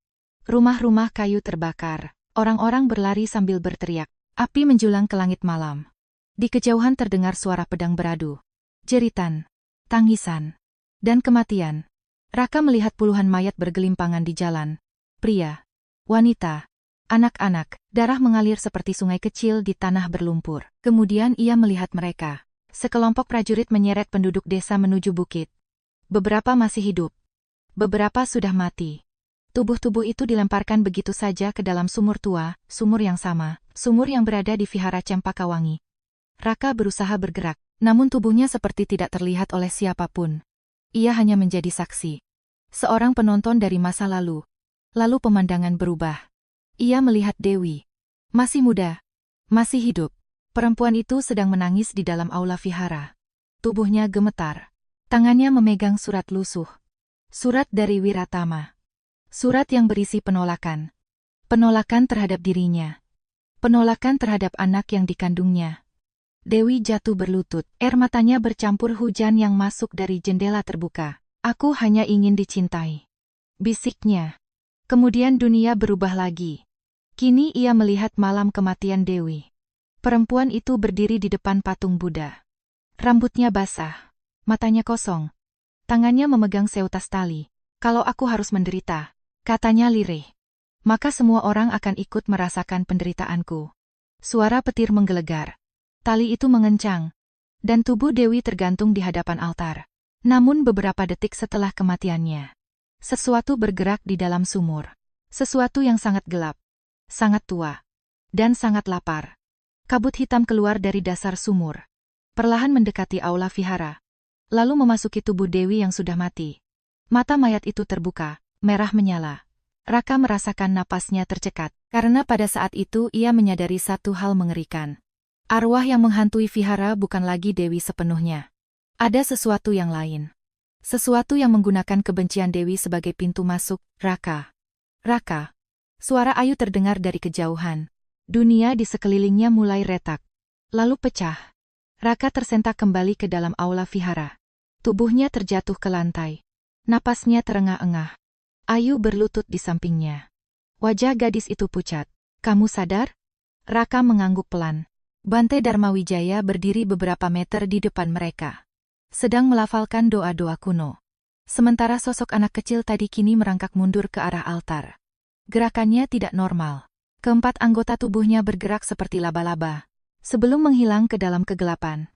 Rumah-rumah kayu terbakar. Orang-orang berlari sambil berteriak. Api menjulang ke langit malam. Di kejauhan terdengar suara pedang beradu. Jeritan. Tangisan. Dan kematian. Raka melihat puluhan mayat bergelimpangan di jalan. Pria. Wanita, anak-anak, darah mengalir seperti sungai kecil di tanah berlumpur. Kemudian ia melihat mereka. Sekelompok prajurit menyeret penduduk desa menuju bukit. Beberapa masih hidup. Beberapa sudah mati. Tubuh-tubuh itu dilemparkan begitu saja ke dalam sumur tua, sumur yang sama, sumur yang berada di vihara Cempakawangi. Raka berusaha bergerak, namun tubuhnya seperti tidak terlihat oleh siapapun. Ia hanya menjadi saksi. Seorang penonton dari masa lalu. Lalu pemandangan berubah. Ia melihat Dewi. Masih muda. Masih hidup. Perempuan itu sedang menangis di dalam aula vihara. Tubuhnya gemetar. Tangannya memegang surat lusuh. Surat dari Wiratama. Surat yang berisi penolakan. Penolakan terhadap dirinya. Penolakan terhadap anak yang dikandungnya. Dewi jatuh berlutut. Air matanya bercampur hujan yang masuk dari jendela terbuka. Aku hanya ingin dicintai, bisiknya. Kemudian dunia berubah lagi. Kini ia melihat malam kematian Dewi. Perempuan itu berdiri di depan patung Buddha. Rambutnya basah, matanya kosong. Tangannya memegang seutas tali. Kalau aku harus menderita, katanya lirih, maka semua orang akan ikut merasakan penderitaanku. Suara petir menggelegar. Tali itu mengencang, dan tubuh Dewi tergantung di hadapan altar. Namun beberapa detik setelah kematiannya, sesuatu bergerak di dalam sumur. Sesuatu yang sangat gelap, sangat tua, dan sangat lapar. Kabut hitam keluar dari dasar sumur, perlahan mendekati aula vihara, lalu memasuki tubuh Dewi yang sudah mati. Mata mayat itu terbuka, merah menyala. Raka merasakan napasnya tercekat, karena pada saat itu ia menyadari satu hal mengerikan. Arwah yang menghantui vihara bukan lagi Dewi sepenuhnya. Ada sesuatu yang lain. Sesuatu yang menggunakan kebencian Dewi sebagai pintu masuk. Raka. Raka. Suara Ayu terdengar dari kejauhan. Dunia di sekelilingnya mulai retak, lalu pecah. Raka tersentak kembali ke dalam aula vihara. Tubuhnya terjatuh ke lantai. Napasnya terengah-engah. Ayu berlutut di sampingnya. Wajah gadis itu pucat. Kamu sadar? Raka mengangguk pelan. Bante Dharma Wijaya berdiri beberapa meter di depan mereka, sedang melafalkan doa-doa kuno. Sementara sosok anak kecil tadi kini merangkak mundur ke arah altar. Gerakannya tidak normal. Keempat anggota tubuhnya bergerak seperti laba-laba, sebelum menghilang ke dalam kegelapan.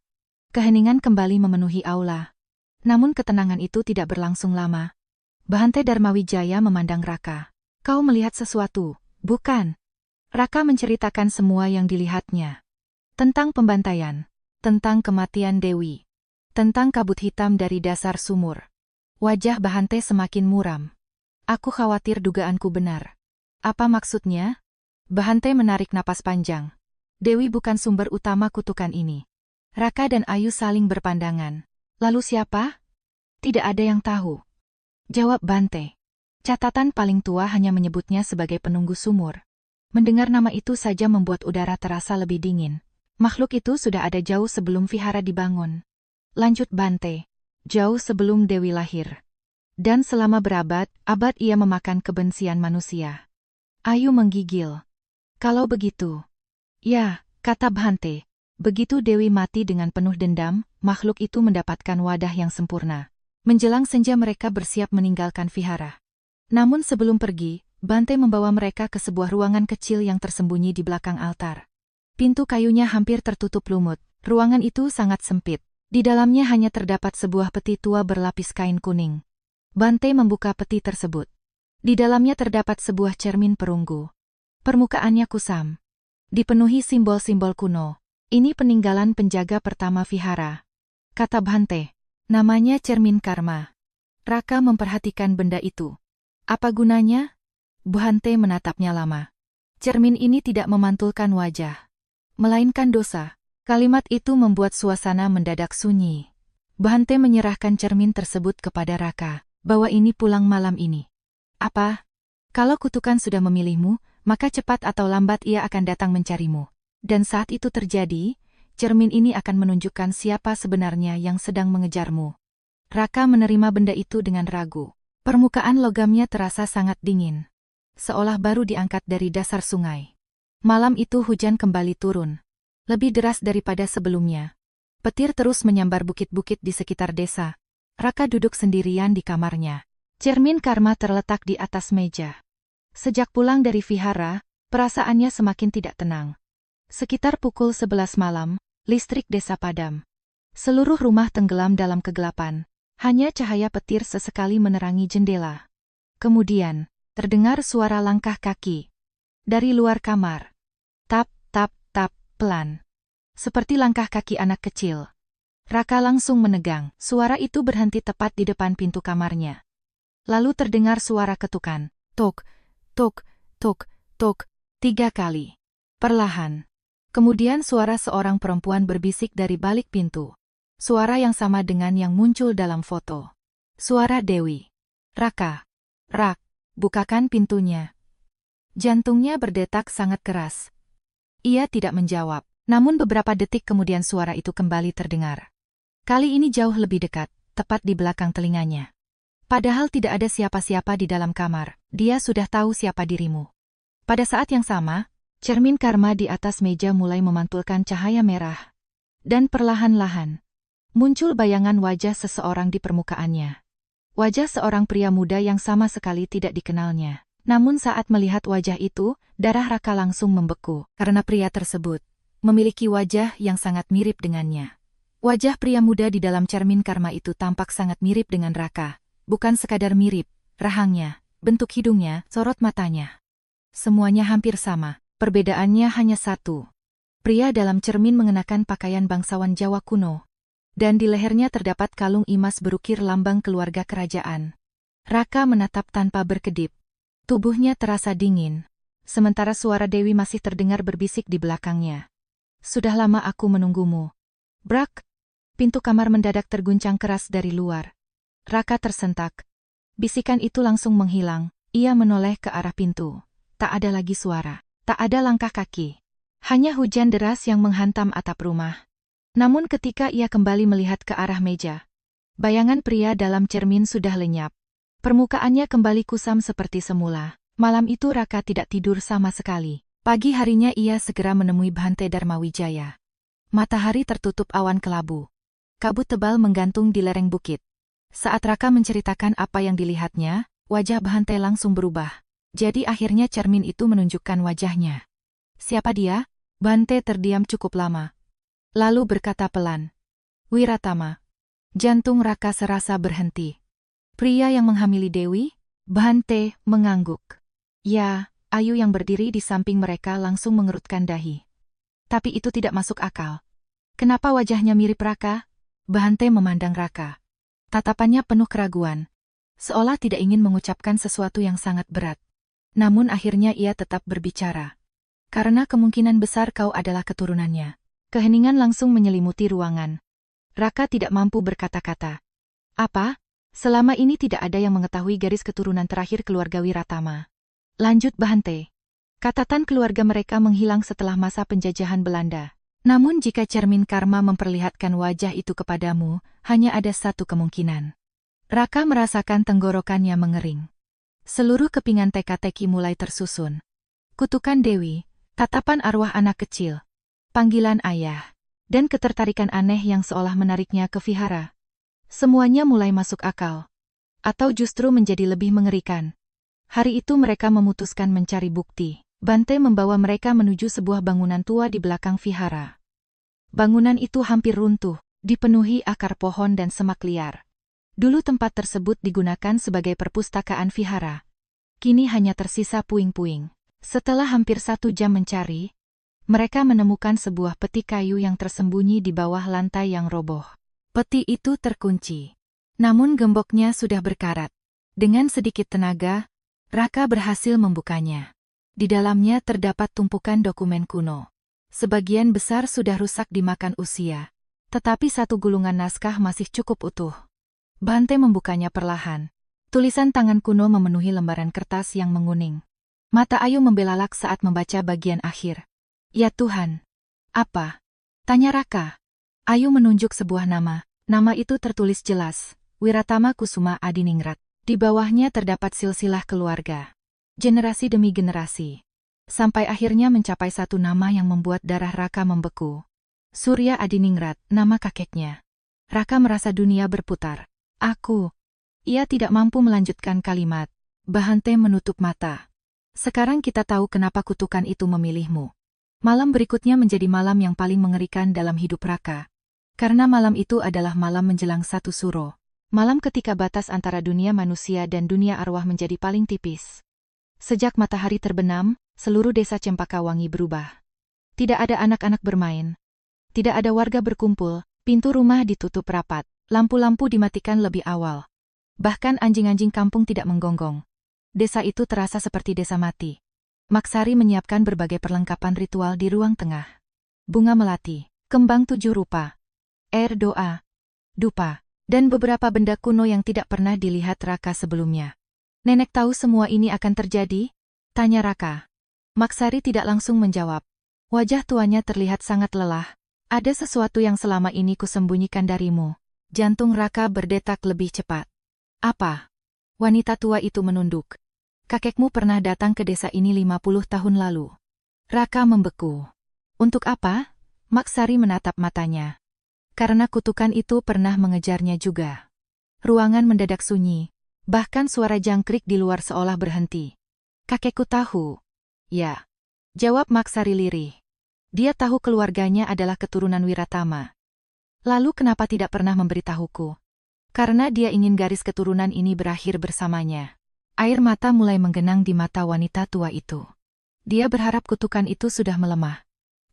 Keheningan kembali memenuhi aula. Namun ketenangan itu tidak berlangsung lama. Bante Dharma Wijaya memandang Raka. Kau melihat sesuatu, bukan? Raka menceritakan semua yang dilihatnya. Tentang pembantaian, tentang kematian Dewi, tentang kabut hitam dari dasar sumur. Wajah Bhante semakin muram. Aku khawatir dugaanku benar. Apa maksudnya? Bhante menarik napas panjang. Dewi bukan sumber utama kutukan ini. Raka dan Ayu saling berpandangan. Lalu siapa? Tidak ada yang tahu, jawab Bhante. Catatan paling tua hanya menyebutnya sebagai penunggu sumur. Mendengar nama itu saja membuat udara terasa lebih dingin. Makhluk itu sudah ada jauh sebelum vihara dibangun. Lanjut Bhante, jauh sebelum Dewi lahir. Dan selama berabad-abad ia memakan kebencian manusia. Ayu menggigil. Kalau begitu. Ya, kata Bhante. Begitu Dewi mati dengan penuh dendam, makhluk itu mendapatkan wadah yang sempurna. Menjelang senja mereka bersiap meninggalkan vihara. Namun sebelum pergi, Bhante membawa mereka ke sebuah ruangan kecil yang tersembunyi di belakang altar. Pintu kayunya hampir tertutup lumut. Ruangan itu sangat sempit. Di dalamnya hanya terdapat sebuah peti tua berlapis kain kuning. Bhante membuka peti tersebut. Di dalamnya terdapat sebuah cermin perunggu. Permukaannya kusam, dipenuhi simbol-simbol kuno. Ini peninggalan penjaga pertama vihara, kata Bhante. Namanya cermin karma. Raka memperhatikan benda itu. Apa gunanya? Bhante menatapnya lama. Cermin ini tidak memantulkan wajah, melainkan dosa. Kalimat itu membuat suasana mendadak sunyi. Bhante menyerahkan cermin tersebut kepada Raka. Bawa ini pulang malam ini. Apa? Kalau kutukan sudah memilihmu, maka cepat atau lambat ia akan datang mencarimu. Dan saat itu terjadi, cermin ini akan menunjukkan siapa sebenarnya yang sedang mengejarmu. Raka menerima benda itu dengan ragu. Permukaan logamnya terasa sangat dingin, seolah baru diangkat dari dasar sungai. Malam itu hujan kembali turun, lebih deras daripada sebelumnya. Petir terus menyambar bukit-bukit di sekitar desa. Raka duduk sendirian di kamarnya. Cermin karma terletak di atas meja. Sejak pulang dari vihara, perasaannya semakin tidak tenang. Sekitar pukul 11 malam, listrik desa padam. Seluruh rumah tenggelam dalam kegelapan. Hanya cahaya petir sesekali menerangi jendela. Kemudian, terdengar suara langkah kaki dari luar kamar. Tap, tap, tap, pelan. Seperti langkah kaki anak kecil. Raka langsung menegang. Suara itu berhenti tepat di depan pintu kamarnya. Lalu terdengar suara ketukan. Tok, tok, tok, tok, 3 kali. Perlahan. Kemudian suara seorang perempuan berbisik dari balik pintu. Suara yang sama dengan yang muncul dalam foto. Suara Dewi. Raka. Rak, bukakan pintunya. Jantungnya berdetak sangat keras. Ia tidak menjawab. Namun beberapa detik kemudian suara itu kembali terdengar. Kali ini jauh lebih dekat, tepat di belakang telinganya. Padahal tidak ada siapa-siapa di dalam kamar, dia sudah tahu siapa dirimu. Pada saat yang sama, cermin karma di atas meja mulai memantulkan cahaya merah. Dan perlahan-lahan, muncul bayangan wajah seseorang di permukaannya. Wajah seorang pria muda yang sama sekali tidak dikenalnya. Namun saat melihat wajah itu, darah Raka langsung membeku, karena pria tersebut memiliki wajah yang sangat mirip dengannya. Wajah pria muda di dalam cermin karma itu tampak sangat mirip dengan Raka. Bukan sekadar mirip, rahangnya, bentuk hidungnya, sorot matanya. Semuanya hampir sama, perbedaannya hanya satu. Pria dalam cermin mengenakan pakaian bangsawan Jawa kuno. Dan di lehernya terdapat kalung emas berukir lambang keluarga kerajaan. Raka menatap tanpa berkedip. Tubuhnya terasa dingin. Sementara suara Dewi masih terdengar berbisik di belakangnya. Sudah lama aku menunggumu. Brak! Pintu kamar mendadak terguncang keras dari luar. Raka tersentak. Bisikan itu langsung menghilang. Ia menoleh ke arah pintu. Tak ada lagi suara. Tak ada langkah kaki. Hanya hujan deras yang menghantam atap rumah. Namun ketika ia kembali melihat ke arah meja, bayangan pria dalam cermin sudah lenyap. Permukaannya kembali kusam seperti semula. Malam itu Raka tidak tidur sama sekali. Pagi harinya ia segera menemui Bhante Darmawijaya. Matahari tertutup awan kelabu. Kabut tebal menggantung di lereng bukit. Saat Raka menceritakan apa yang dilihatnya, wajah Bhante langsung berubah. Jadi akhirnya cermin itu menunjukkan wajahnya. Siapa dia? Bhante terdiam cukup lama. Lalu berkata pelan. Wiratama. Jantung Raka serasa berhenti. Pria yang menghamili Dewi? Bhante mengangguk. Ya, Ayu yang berdiri di samping mereka langsung mengerutkan dahi. Tapi itu tidak masuk akal. Kenapa wajahnya mirip Raka? Bhante memandang Raka. Tatapannya penuh keraguan. Seolah tidak ingin mengucapkan sesuatu yang sangat berat. Namun akhirnya ia tetap berbicara. Karena kemungkinan besar kau adalah keturunannya. Keheningan langsung menyelimuti ruangan. Raka tidak mampu berkata-kata. Apa? Selama ini tidak ada yang mengetahui garis keturunan terakhir keluarga Wiratama. Lanjut Bhante. Catatan keluarga mereka menghilang setelah masa penjajahan Belanda. Namun jika cermin karma memperlihatkan wajah itu kepadamu, hanya ada satu kemungkinan. Raka merasakan tenggorokannya mengering. Seluruh kepingan teka-teki mulai tersusun. Kutukan Dewi, tatapan arwah anak kecil, panggilan ayah, dan ketertarikan aneh yang seolah menariknya ke vihara. Semuanya mulai masuk akal. Atau justru menjadi lebih mengerikan. Hari itu mereka memutuskan mencari bukti. Bhante membawa mereka menuju sebuah bangunan tua di belakang vihara. Bangunan itu hampir runtuh, dipenuhi akar pohon dan semak liar. Dulu tempat tersebut digunakan sebagai perpustakaan vihara. Kini hanya tersisa puing-puing. Setelah hampir 1 jam mencari, mereka menemukan sebuah peti kayu yang tersembunyi di bawah lantai yang roboh. Peti itu terkunci. Namun gemboknya sudah berkarat. Dengan sedikit tenaga, Raka berhasil membukanya. Di dalamnya terdapat tumpukan dokumen kuno. Sebagian besar sudah rusak dimakan usia. Tetapi satu gulungan naskah masih cukup utuh. Bhante membukanya perlahan. Tulisan tangan kuno memenuhi lembaran kertas yang menguning. Mata Ayu membelalak saat membaca bagian akhir. Ya Tuhan. Apa? Tanya Raka. Ayu menunjuk sebuah nama. Nama itu tertulis jelas. Wiratama Kusuma Adiningrat. Di bawahnya terdapat silsilah keluarga. Generasi demi generasi. Sampai akhirnya mencapai satu nama yang membuat darah Raka membeku. Surya Adiningrat, nama kakeknya. Raka merasa dunia berputar. Aku. Ia tidak mampu melanjutkan kalimat. Bhante menutup mata. Sekarang kita tahu kenapa kutukan itu memilihmu. Malam berikutnya menjadi malam yang paling mengerikan dalam hidup Raka. Karena malam itu adalah malam menjelang satu suro. Malam ketika batas antara dunia manusia dan dunia arwah menjadi paling tipis. Sejak matahari terbenam, seluruh desa Cempakawangi berubah. Tidak ada anak-anak bermain. Tidak ada warga berkumpul, pintu rumah ditutup rapat, lampu-lampu dimatikan lebih awal. Bahkan anjing-anjing kampung tidak menggonggong. Desa itu terasa seperti desa mati. Maksari menyiapkan berbagai perlengkapan ritual di ruang tengah. Bunga melati, kembang 7 rupa, air doa, dupa, dan beberapa benda kuno yang tidak pernah dilihat Raka sebelumnya. Nenek tahu semua ini akan terjadi? Tanya Raka. Maksari tidak langsung menjawab. Wajah tuanya terlihat sangat lelah. Ada sesuatu yang selama ini kusembunyikan darimu. Jantung Raka berdetak lebih cepat. Apa? Wanita tua itu menunduk. Kakekmu pernah datang ke desa ini 50 tahun lalu. Raka membeku. Untuk apa? Maksari menatap matanya. Karena kutukan itu pernah mengejarnya juga. Ruangan mendadak sunyi. Bahkan suara jangkrik di luar seolah berhenti. Kakekku tahu. Ya. Jawab Maksari lirih. Dia tahu keluarganya adalah keturunan Wiratama. Lalu kenapa tidak pernah memberitahuku? Karena dia ingin garis keturunan ini berakhir bersamanya. Air mata mulai menggenang di mata wanita tua itu. Dia berharap kutukan itu sudah melemah.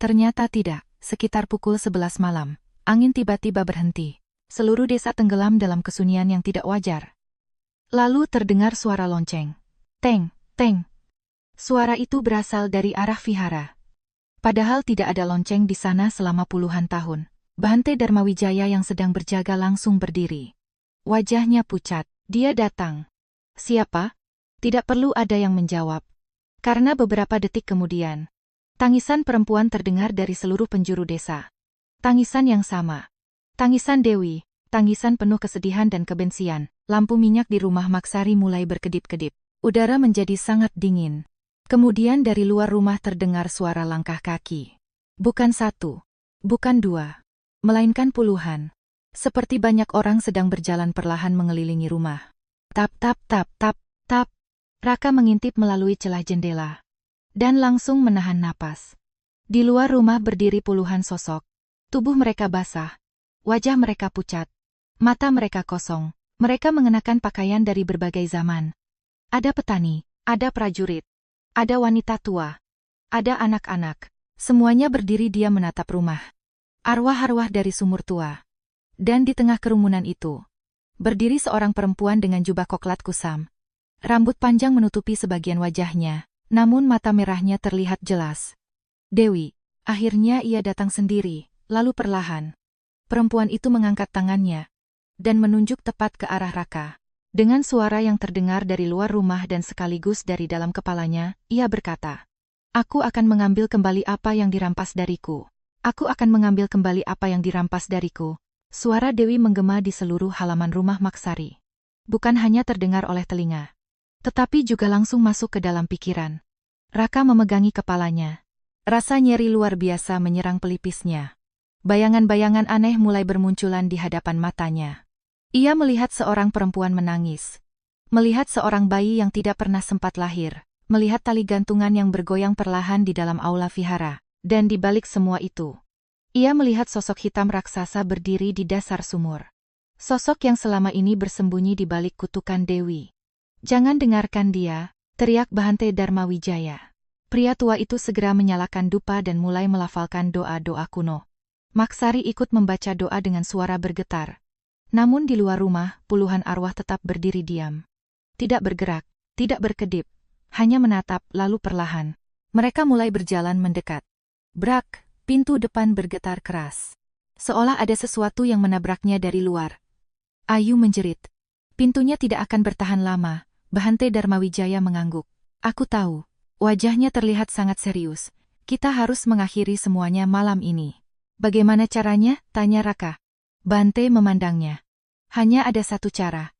Ternyata tidak. Sekitar pukul 11 malam, angin tiba-tiba berhenti. Seluruh desa tenggelam dalam kesunyian yang tidak wajar. Lalu terdengar suara lonceng. Teng, teng. Suara itu berasal dari arah vihara. Padahal tidak ada lonceng di sana selama puluhan tahun. Bhante Dharmawijaya yang sedang berjaga langsung berdiri. Wajahnya pucat. Dia datang. Siapa? Tidak perlu ada yang menjawab. Karena beberapa detik kemudian, tangisan perempuan terdengar dari seluruh penjuru desa. Tangisan yang sama. Tangisan Dewi. Tangisan penuh kesedihan dan kebencian. Lampu minyak di rumah Maksari mulai berkedip-kedip. Udara menjadi sangat dingin. Kemudian dari luar rumah terdengar suara langkah kaki. Bukan satu, bukan dua, melainkan puluhan. Seperti banyak orang sedang berjalan perlahan mengelilingi rumah. Tap tap tap tap tap. Raka mengintip melalui celah jendela. Dan langsung menahan napas. Di luar rumah berdiri puluhan sosok. Tubuh mereka basah. Wajah mereka pucat. Mata mereka kosong. Mereka mengenakan pakaian dari berbagai zaman. Ada petani, ada prajurit. Ada wanita tua. Ada anak-anak. Semuanya berdiri diam menatap rumah. Arwah-arwah dari sumur tua. Dan di tengah kerumunan itu, berdiri seorang perempuan dengan jubah koklat kusam. Rambut panjang menutupi sebagian wajahnya, namun mata merahnya terlihat jelas. Dewi. Akhirnya ia datang sendiri, lalu perlahan. Perempuan itu mengangkat tangannya dan menunjuk tepat ke arah Raka. Dengan suara yang terdengar dari luar rumah dan sekaligus dari dalam kepalanya, ia berkata, "Aku akan mengambil kembali apa yang dirampas dariku. Aku akan mengambil kembali apa yang dirampas dariku." Suara Dewi menggema di seluruh halaman rumah Maksari. Bukan hanya terdengar oleh telinga, tetapi juga langsung masuk ke dalam pikiran. Raka memegangi kepalanya. Rasa nyeri luar biasa menyerang pelipisnya. Bayangan-bayangan aneh mulai bermunculan di hadapan matanya. Ia melihat seorang perempuan menangis. Melihat seorang bayi yang tidak pernah sempat lahir. Melihat tali gantungan yang bergoyang perlahan di dalam aula vihara. Dan di balik semua itu, ia melihat sosok hitam raksasa berdiri di dasar sumur. Sosok yang selama ini bersembunyi di balik kutukan Dewi. "Jangan dengarkan dia," teriak Bhante Dharmawijaya. Pria tua itu segera menyalakan dupa dan mulai melafalkan doa-doa kuno. Maksari ikut membaca doa dengan suara bergetar. Namun di luar rumah, puluhan arwah tetap berdiri diam. Tidak bergerak, tidak berkedip, hanya menatap lalu perlahan. Mereka mulai berjalan mendekat. Brak, pintu depan bergetar keras. Seolah ada sesuatu yang menabraknya dari luar. Ayu menjerit. Pintunya tidak akan bertahan lama. Bhante Dharmawijaya mengangguk. "Aku tahu." Wajahnya terlihat sangat serius. "Kita harus mengakhiri semuanya malam ini." "Bagaimana caranya?" tanya Raka. Bhante memandangnya. "Hanya ada satu cara."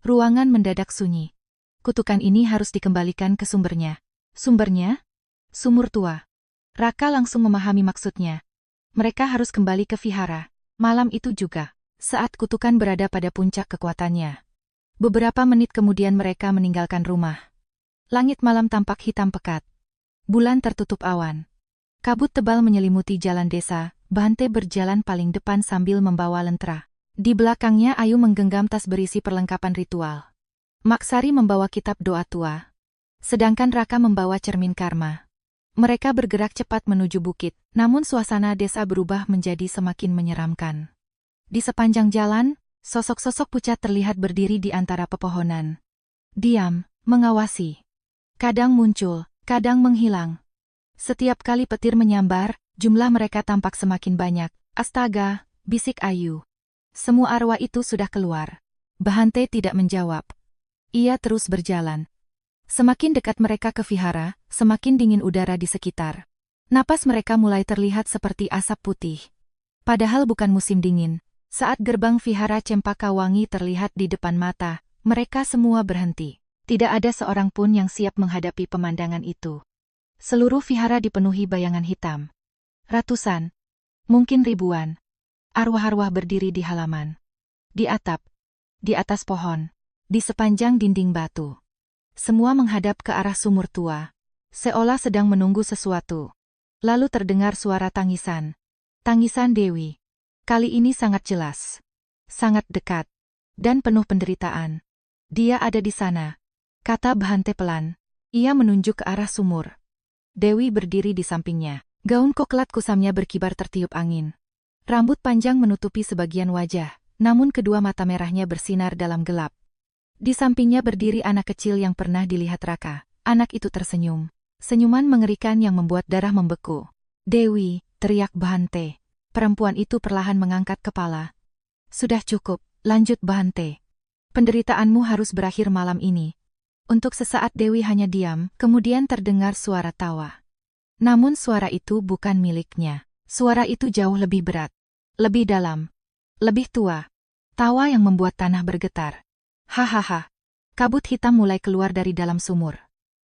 Ruangan mendadak sunyi. "Kutukan ini harus dikembalikan ke sumbernya." "Sumbernya?" "Sumur tua." Raka langsung memahami maksudnya. Mereka harus kembali ke vihara. Malam itu juga, saat kutukan berada pada puncak kekuatannya. Beberapa menit kemudian mereka meninggalkan rumah. Langit malam tampak hitam pekat. Bulan tertutup awan. Kabut tebal menyelimuti jalan desa. Bhante berjalan paling depan sambil membawa lentera. Di belakangnya Ayu menggenggam tas berisi perlengkapan ritual. Maksari membawa kitab doa tua. Sedangkan Raka membawa cermin karma. Mereka bergerak cepat menuju bukit, namun suasana desa berubah menjadi semakin menyeramkan. Di sepanjang jalan, sosok-sosok pucat terlihat berdiri di antara pepohonan. Diam, mengawasi. Kadang muncul, kadang menghilang. Setiap kali petir menyambar, jumlah mereka tampak semakin banyak. "Astaga," bisik Ayu. Semua arwah itu sudah keluar. Bhante tidak menjawab. Ia terus berjalan. Semakin dekat mereka ke vihara, semakin dingin udara di sekitar. Napas mereka mulai terlihat seperti asap putih. Padahal bukan musim dingin. Saat gerbang vihara Cempaka Wangi terlihat di depan mata, mereka semua berhenti. Tidak ada seorang pun yang siap menghadapi pemandangan itu. Seluruh vihara dipenuhi bayangan hitam. Ratusan, mungkin ribuan, arwah-arwah berdiri di halaman. Di atap, di atas pohon, di sepanjang dinding batu. Semua menghadap ke arah sumur tua, seolah sedang menunggu sesuatu. Lalu terdengar suara tangisan. Tangisan Dewi. Kali ini sangat jelas, sangat dekat, dan penuh penderitaan. Dia ada di sana, kata Bhante pelan. Ia menunjuk ke arah sumur. Dewi berdiri di sampingnya. Gaun koklat kusamnya berkibar tertiup angin. Rambut panjang menutupi sebagian wajah, namun kedua mata merahnya bersinar dalam gelap. Di sampingnya berdiri anak kecil yang pernah dilihat Raka. Anak itu tersenyum. Senyuman mengerikan yang membuat darah membeku. Dewi, teriak Bhante. Perempuan itu perlahan mengangkat kepala. Sudah cukup, lanjut Bhante. Penderitaanmu harus berakhir malam ini. Untuk sesaat Dewi hanya diam, kemudian terdengar suara tawa. Namun suara itu bukan miliknya. Suara itu jauh lebih berat, lebih dalam, lebih tua. Tawa yang membuat tanah bergetar. Hahaha. Kabut hitam mulai keluar dari dalam sumur.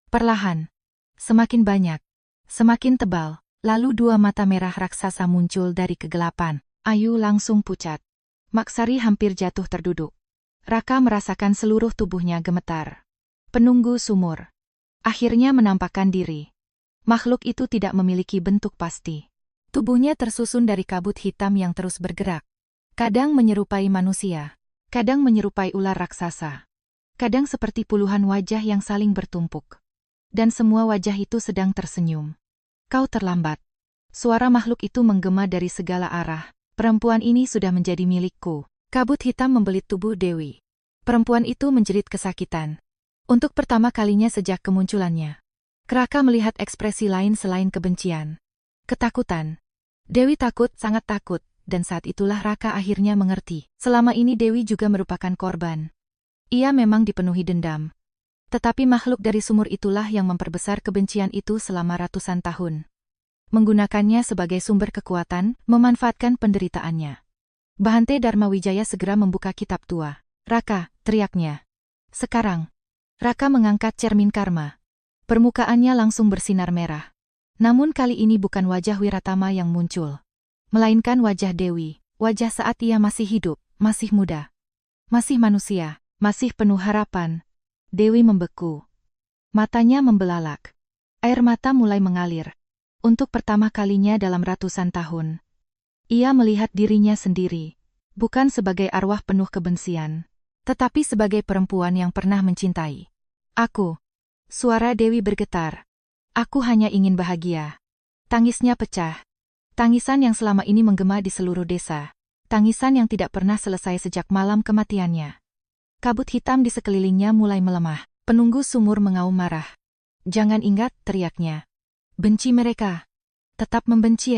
Perlahan. Semakin banyak, semakin tebal, lalu dua mata merah raksasa muncul dari kegelapan. Ayu langsung pucat. Maksari hampir jatuh terduduk. Raka merasakan seluruh tubuhnya gemetar. Penunggu sumur akhirnya menampakkan diri. Makhluk itu tidak memiliki bentuk pasti. Tubuhnya tersusun dari kabut hitam yang terus bergerak. Kadang menyerupai manusia, kadang menyerupai ular raksasa. Kadang seperti puluhan wajah yang saling bertumpuk. Dan semua wajah itu sedang tersenyum. Kau terlambat. Suara makhluk itu menggema dari segala arah. Perempuan ini sudah menjadi milikku. Kabut hitam membelit tubuh Dewi. Perempuan itu menjerit kesakitan. Untuk pertama kalinya sejak kemunculannya. Raka melihat ekspresi lain selain kebencian. Ketakutan. Dewi takut, sangat takut. Dan saat itulah Raka akhirnya mengerti. Selama ini Dewi juga merupakan korban. Ia memang dipenuhi dendam. Tetapi makhluk dari sumur itulah yang memperbesar kebencian itu selama ratusan tahun. Menggunakannya sebagai sumber kekuatan, memanfaatkan penderitaannya. Bhante Dharma Wijaya segera membuka kitab tua. Raka, teriaknya. Sekarang. Raka mengangkat cermin karma. Permukaannya langsung bersinar merah. Namun kali ini bukan wajah Wiratama yang muncul. Melainkan wajah Dewi, wajah saat ia masih hidup, masih muda. Masih manusia, masih penuh harapan. Dewi membeku. Matanya membelalak. Air mata mulai mengalir. Untuk pertama kalinya dalam ratusan tahun. Ia melihat dirinya sendiri. Bukan sebagai arwah penuh kebencian. Tetapi sebagai perempuan yang pernah mencintai. Aku. Suara Dewi bergetar. Aku hanya ingin bahagia. Tangisnya pecah. Tangisan yang selama ini menggema di seluruh desa. Tangisan yang tidak pernah selesai sejak malam kematiannya. Kabut hitam di sekelilingnya mulai melemah. Penunggu sumur mengaum marah. Jangan ingat, teriaknya. Benci mereka. Tetap membenci.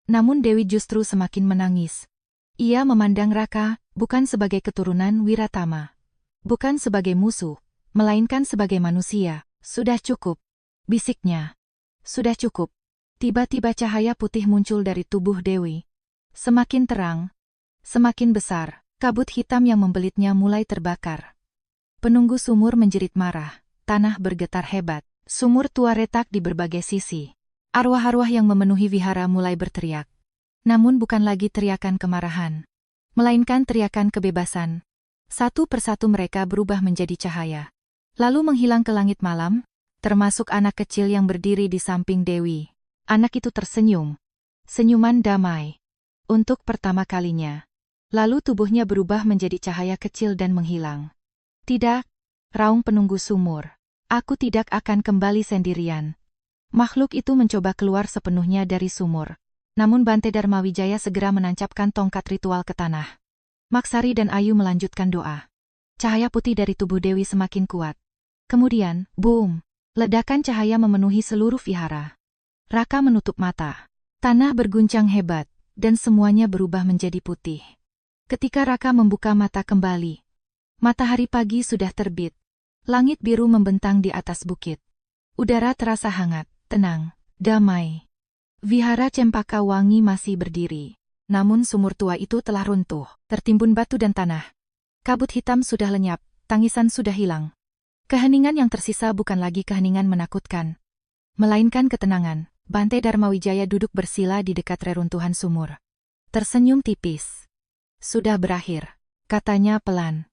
Namun Dewi justru semakin menangis. Ia memandang Raka, bukan sebagai keturunan Wiratama. Bukan sebagai musuh, melainkan sebagai manusia. Sudah cukup. Bisiknya. Sudah cukup. Tiba-tiba cahaya putih muncul dari tubuh Dewi. Semakin terang. Semakin besar. Kabut hitam yang membelitnya mulai terbakar. Penunggu sumur menjerit marah. Tanah bergetar hebat. Sumur tua retak di berbagai sisi. Arwah-arwah yang memenuhi vihara mulai berteriak. Namun bukan lagi teriakan kemarahan. Melainkan teriakan kebebasan. Satu persatu mereka berubah menjadi cahaya. Lalu menghilang ke langit malam, termasuk anak kecil yang berdiri di samping Dewi. Anak itu tersenyum. Senyuman damai. Untuk pertama kalinya. Lalu tubuhnya berubah menjadi cahaya kecil dan menghilang. Tidak, raung penunggu sumur. Aku tidak akan kembali sendirian. Makhluk itu mencoba keluar sepenuhnya dari sumur. Namun Bhante Dharma Wijaya segera menancapkan tongkat ritual ke tanah. Maksari dan Ayu melanjutkan doa. Cahaya putih dari tubuh Dewi semakin kuat. Kemudian, boom! Ledakan cahaya memenuhi seluruh vihara. Raka menutup mata. Tanah berguncang hebat, dan semuanya berubah menjadi putih. Ketika Raka membuka mata kembali, matahari pagi sudah terbit. Langit biru membentang di atas bukit. Udara terasa hangat, tenang, damai. Vihara Cempaka Wangi masih berdiri. Namun sumur tua itu telah runtuh, tertimbun batu dan tanah. Kabut hitam sudah lenyap, tangisan sudah hilang. Keheningan yang tersisa bukan lagi keheningan menakutkan, melainkan ketenangan. Bante Dharmawijaya duduk bersila di dekat reruntuhan sumur. Tersenyum tipis. Sudah berakhir, katanya pelan.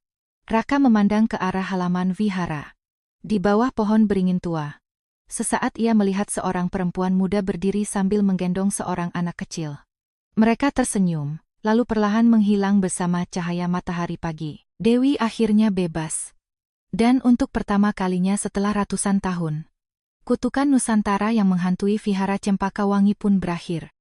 Raka memandang ke arah halaman vihara. Di bawah pohon beringin tua. Sesaat ia melihat seorang perempuan muda berdiri sambil menggendong seorang anak kecil. Mereka tersenyum, lalu perlahan menghilang bersama cahaya matahari pagi. Dewi akhirnya bebas. Dan untuk pertama kalinya setelah ratusan tahun, kutukan Nusantara yang menghantui Vihara Cempaka Wangi pun berakhir.